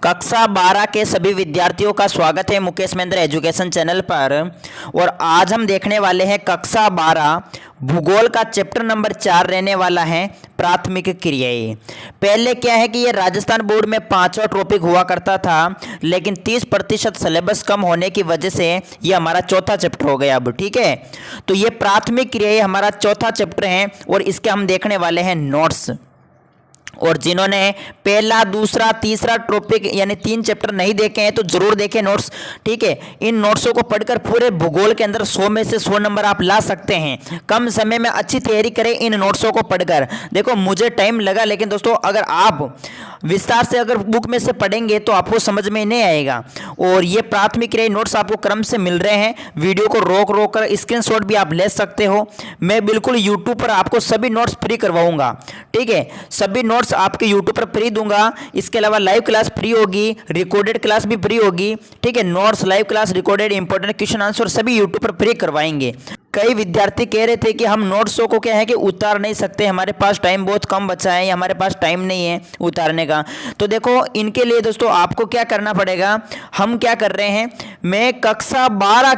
कक्षा 12 के सभी विद्यार्थियों का स्वागत है मुकेश महेंद्र एजुकेशन चैनल पर। और आज हम देखने वाले हैं कक्षा 12 भूगोल का चैप्टर नंबर 4 रहने वाला है प्राथमिक क्रियाएं। पहले क्या है कि ये राजस्थान बोर्ड में 5वां टॉपिक हुआ करता था, लेकिन 30% सिलेबस कम होने की वजह से ये हमारा चौथा चैप्टर हो गया अब। ठीक है, तो ये प्राथमिक क्रियाएं हमारा चौथा चैप्टर है और इसके हम देखने वाले हैं नोट्स। और जिन्होंने पहला, दूसरा, तीसरा टॉपिक यानी 3 चैप्टर नहीं देखे हैं तो जरूर देखें नोट्स। ठीक है, इन नोट्सों को पढ़कर पूरे भूगोल के अंदर 100 में से 100 नंबर आप ला सकते हैं। कम समय में अच्छी तैयारी करें इन नोट्सों को पढ़कर। देखो मुझे टाइम लगा, लेकिन दोस्तों अगर आप विस्तार से अगर बुक में से पढ़ेंगे तो आपको समझ में नहीं आएगा। और ये प्राथमिक क्रिया नोट्स आपको क्रम से मिल रहे हैं। वीडियो को रोक रोक कर स्क्रीनशॉट भी आप ले सकते हो। मैं बिल्कुल यूट्यूब पर आपको सभी नोट्स फ्री करवाऊंगा। ठीक है, सभी नोट्स आपके यूट्यूब पर फ्री दूंगा। इसके अलावा लाइव क्लास फ्री होगी, रिकॉर्डेड क्लास भी फ्री होगी। ठीक है, notes, live class, recorded, important question answer सभी यूट्यूब पर फ्री करवाएंगे। कई विद्यार्थी कह रहे थे कि हम नोट्सों को क्या है कि उतार नहीं सकते, हमारे पास टाइम बहुत कम बचा है या हमारे पास टाइम नहीं है उतारने का। तो देखो इनके लिए दोस्तों आपको क्या करना पड़ेगा, हम क्या कर रहे हैं, मैं कक्षा 12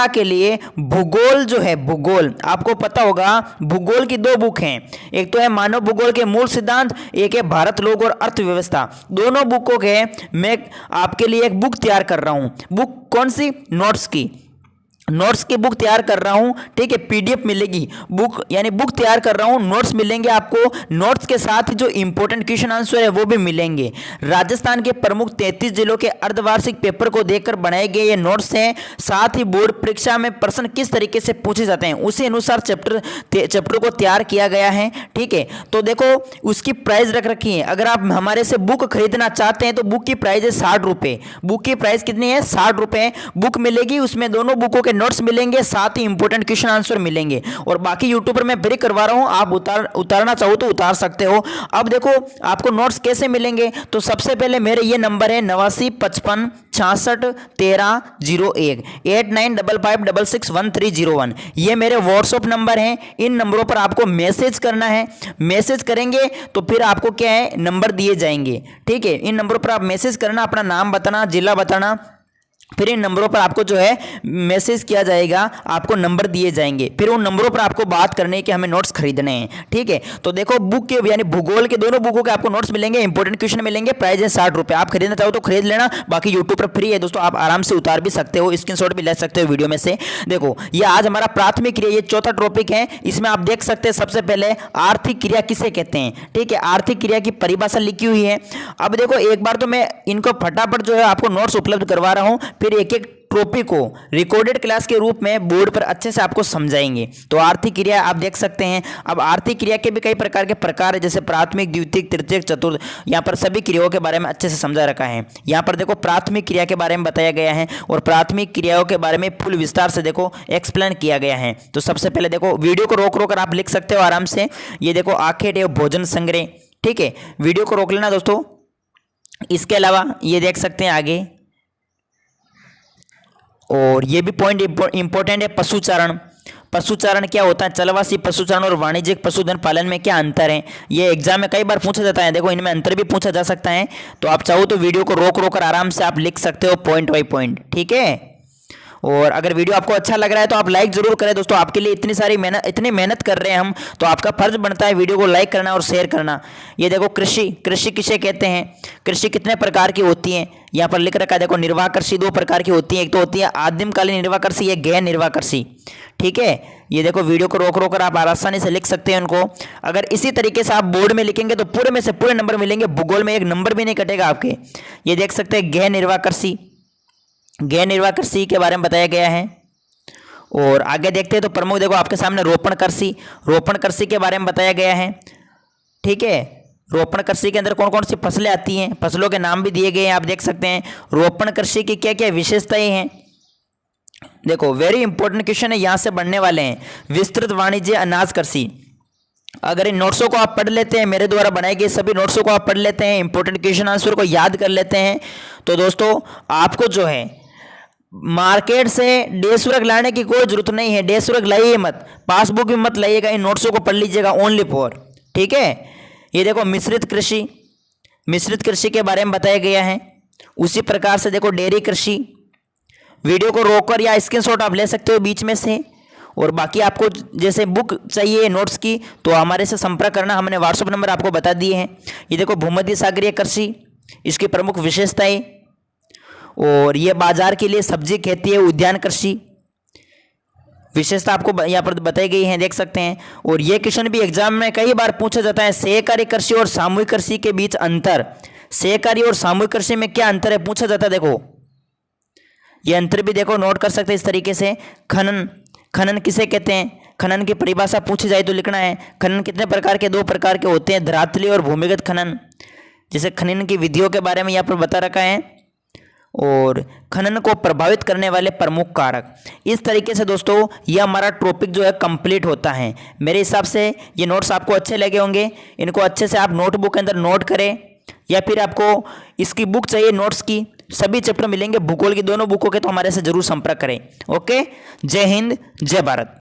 के लिए भूगोल जो है, भूगोल आपको पता होगा भूगोल की 2 बुक हैं। एक तो है मानव भूगोल के मूल सिद्धांत, एक है भारत लोक और अर्थव्यवस्था। दोनों बुकों के मैं आपके लिए एक बुक तैयार कर रहा हूं। बुक कौन सी? नोट्स की बुक तैयार कर रहा हूं। ठीक है, पीडीएफ मिलेगी, बुक यानी बुक तैयार कर रहा हूं, नोट्स मिलेंगे आपको। नोट्स के साथ ही जो इंपॉर्टेंट क्वेश्चन आंसर है वो भी मिलेंगे। राजस्थान के प्रमुख 33 जिलों के अर्धवार्षिक पेपर को देखकर बनाए गए ये नोट्स हैं। साथ ही बोर्ड परीक्षा में प्रश्न किस तरीके से पूछे जाते हैं उसी अनुसार चैप्टर को तैयार किया गया है। ठीक है, तो देखो उसकी प्राइस रख रखी है। अगर आप हमारे से बुक खरीदना चाहते हैं तो बुक की प्राइस है 60 रुपये। बुक की प्राइस कितनी है? 60 रुपये। बुक मिलेगी, उसमें दोनों बुकों के नोट्स मिलेंगे, साथ ही इंपॉर्टेंट क्वेश्चन आंसर मिलेंगे। और बाकी यूट्यूब पर मैं फ्री करवा रहा हूं, आप उतारना चाहो तो उतार सकते हो। अब देखो आपको नोट्स कैसे मिलेंगे, तो सबसे पहले मेरे ये नंबर है 8955 66 13 01 8955661301। ये मेरे व्हाट्सएप नंबर हैं। इन नंबरों पर आपको मैसेज करना है। मैसेज करेंगे तो फिर आपको क्या है, नंबर दिए जाएंगे। ठीक है, इन नंबरों पर आप मैसेज करना, अपना नाम बताना, जिला बताना, फिर इन नंबरों पर आपको जो है मैसेज किया जाएगा, आपको नंबर दिए जाएंगे। फिर उन नंबरों पर आपको बात करनी है कि हमें नोट्स खरीदने हैं। ठीक है, तो देखो बुक के यानी भूगोल के दोनों बुकों के आपको नोट्स मिलेंगे, इंपॉर्टेंट क्वेश्चन मिलेंगे, प्राइस है 60 रुपये। आप खरीदना चाहो तो खरीद लेना, बाकी यूट्यूब पर फ्री है दोस्तों, आप आराम से उतार भी सकते हो, स्क्रीनशॉट भी ले सकते हो वीडियो में से। देखो ये आज हमारा प्राथमिक क्रिया, ये चौथा टॉपिक है। इसमें आप देख सकते हैं सबसे पहले आर्थिक क्रिया किसे कहते हैं। ठीक है, आर्थिक क्रिया की परिभाषा लिखी हुई है। अब देखो एक बार तो मैं इनको फटाफट जो है आपको नोट्स उपलब्ध करवा रहा हूं, फिर एक एक टॉपिक को रिकॉर्डेड क्लास के रूप में बोर्ड पर अच्छे से आपको समझाएंगे। तो आर्थिक क्रिया आप देख सकते हैं। अब आर्थिक क्रिया के भी कई प्रकार के प्रकार है, जैसे प्राथमिक, द्वितीयक, तृतीयक, चतुर्थ। यहाँ पर सभी क्रियाओं के बारे में अच्छे से समझा रखा है। यहाँ पर देखो प्राथमिक क्रिया के बारे में बताया गया है और प्राथमिक क्रियाओं के बारे में फुल विस्तार से देखो एक्सप्लेन किया गया है। तो सबसे पहले देखो वीडियो को रोक रोक कर आप लिख सकते हो आराम से। ये देखो आखेट एवं भोजन संग्रह। ठीक है, वीडियो को रोक लेना दोस्तों। इसके अलावा ये देख सकते हैं आगे, और ये भी पॉइंट इंपॉर्टेंट है, पशुचारण। पशुचारण क्या होता है? चलवासी पशुचारण और वाणिज्यिक पशुधन पालन में क्या अंतर है? ये एग्जाम में कई बार पूछा जाता है। देखो इनमें अंतर भी पूछा जा सकता है, तो आप चाहो तो वीडियो को रोक रोक कर आराम से आप लिख सकते हो पॉइंट बाई पॉइंट। ठीक है, और अगर वीडियो आपको अच्छा लग रहा है तो आप लाइक जरूर करें दोस्तों। आपके लिए इतनी मेहनत कर रहे हैं हम, तो आपका फर्ज बनता है वीडियो को लाइक करना और शेयर करना। ये देखो कृषि किसे कहते हैं? कृषि कितने प्रकार की होती है? यहाँ पर लिख रखा है देखो, निर्वाह कृषि 2 प्रकार की होती है। एक तो होती है आदिमकालीन निर्वाह कृषि, एक गैर निर्वाह कृषि। ठीक है, ये देखो वीडियो को रोक रोक कर आप आसानी से लिख सकते हैं उनको। अगर इसी तरीके से आप बोर्ड में लिखेंगे तो पूरे में से पूरे नंबर मिलेंगे, भूगोल में एक नंबर भी नहीं कटेगा आपके। ये देख सकते हैं गैर निर्वाह कृषि, गैर निर्वाह कृषि के बारे में बताया गया है। और आगे देखते हैं तो प्रमुख देखो आपके सामने रोपण कृषि के बारे में बताया गया है। ठीक है, रोपण कृषि के अंदर कौन कौन सी फसलें आती हैं, फसलों के नाम भी दिए गए हैं, आप देख सकते हैं। रोपण कृषि की क्या क्या विशेषताएं हैं? देखो वेरी इंपॉर्टेंट क्वेश्चन है, यहां से बनने वाले हैं। विस्तृत वाणिज्य अनाज कृषि। अगर इन नोट्सों को आप पढ़ लेते हैं, मेरे द्वारा बनाए गए सभी नोट्सों को आप पढ़ लेते हैं, इंपॉर्टेंट क्वेश्चन आंसर को याद कर लेते हैं, तो दोस्तों आपको जो है मार्केट से डेस्क वर्क लाने की कोई जरूरत नहीं है। डेस्क वर्क लाइए मत, पासबुक भी मत लाइएगा, इन नोट्सों को पढ़ लीजिएगा ओनली फॉर। ठीक है, ये देखो मिश्रित कृषि, मिश्रित कृषि के बारे में बताया गया है। उसी प्रकार से देखो डेयरी कृषि। वीडियो को रोककर या स्क्रीनशॉट आप ले सकते हो बीच में से। और बाकी आपको जैसे बुक चाहिए नोट्स की तो हमारे से संपर्क करना, हमने व्हाट्सएप नंबर आपको बता दिए हैं। ये देखो भूमध्य सागरीय कृषि, इसकी प्रमुख विशेषताएं। और ये बाजार के लिए सब्जी खेती है, उद्यान कृषि विशेषता आपको यहाँ पर बताई गई है, देख सकते हैं। और ये क्वेश्चन भी एग्जाम में कई बार पूछा जाता है, सहकारी कृषि और सामूहिक कृषि के बीच अंतर। सहकारी और सामूहिक कृषि में क्या अंतर है पूछा जाता है। देखो ये अंतर भी देखो नोट कर सकते हैं इस तरीके से। खनन, खनन किसे कहते हैं, खनन की परिभाषा पूछी जाए तो लिखना है। खनन कितने प्रकार के, 2 प्रकार के होते हैं, धरातलीय और भूमिगत खनन। जैसे खनन की विधियों के बारे में यहाँ पर बता रखा है। और खनन को प्रभावित करने वाले प्रमुख कारक। इस तरीके से दोस्तों ये हमारा टॉपिक जो है कंप्लीट होता है। मेरे हिसाब से ये नोट्स आपको अच्छे लगे होंगे। इनको अच्छे से आप नोटबुक के अंदर नोट करें, या फिर आपको इसकी बुक चाहिए नोट्स की, सभी चैप्टर मिलेंगे भूगोल की दोनों बुकों के, तो हमारे से जरूर संपर्क करें। ओके, जय हिंद, जय भारत।